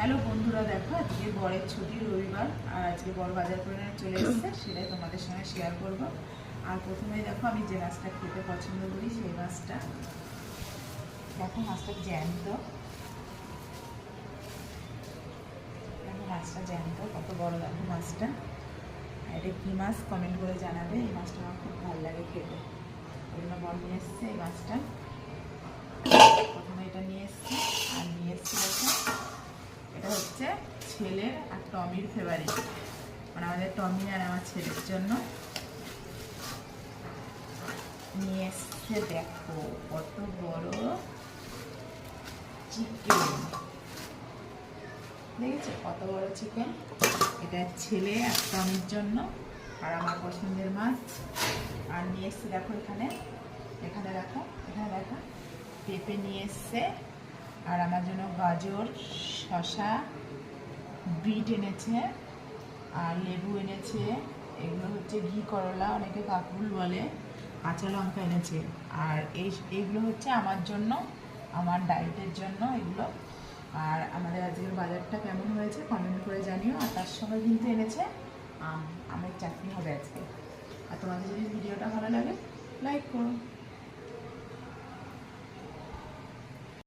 Hello বন্ধুরা, দেখো আজকে বরের ছুটি রবিবার আর আজকে বড় বাজার করে চলে এসেছে, সেটাই তোমাদের সঙ্গে শেয়ার করব। আর প্রথমেই দেখো আমি যে মাছটা খেতে পছন্দ করি সেই মাছটা দেখো, মাছটা জ্যান্ত। দেখো মাছটা জ্যান্ত, কত বড় দেখো মাছটা। এটা কী মাছ কমেন্ট করে জানাবে। এই মাছটা আমার খুব ভালো লাগে খেতে, ওই জন্য বর নিয়ে এসছে এই মাছটা। প্রথমে এটা নিয়ে এসছে আর নিয়ে এসছে দেখো, এটা হচ্ছে ছেলের আর টমির ফেভারিট, মানে আমাদের টমি আর আমার ছেলের জন্য নিয়ে এসছে। দেখো কত বড় চিকেন, দেখেছো কত বড় চিকেন। এটা ছেলে আর টমির জন্য আর আমার পছন্দের মাছ। আর নিয়ে এসছে দেখো এখানে, এখানে দেখো, এখানে দেখো পেঁপে নিয়ে এসছে আর আমার জন্য গাজর, শসা, বিট এনেছে আর লেবু এনেছে। এগুলো হচ্ছে ঘি করলা, অনেকে কাকুল বলে, কাঁচা লঙ্কা এনেছে। আর এইগুলো হচ্ছে আমার জন্য, আমার ডায়েটের জন্য এগুলো। আর আমাদের আজকের বাজারটা কেমন হয়েছে কমেন্ট করে জানিও। আর তার সঙ্গে কিন্তু এনেছে আমের চাটনি হবে আজকে। আর তোমাদের যদি ভিডিওটা ভালো লাগে লাইক করো।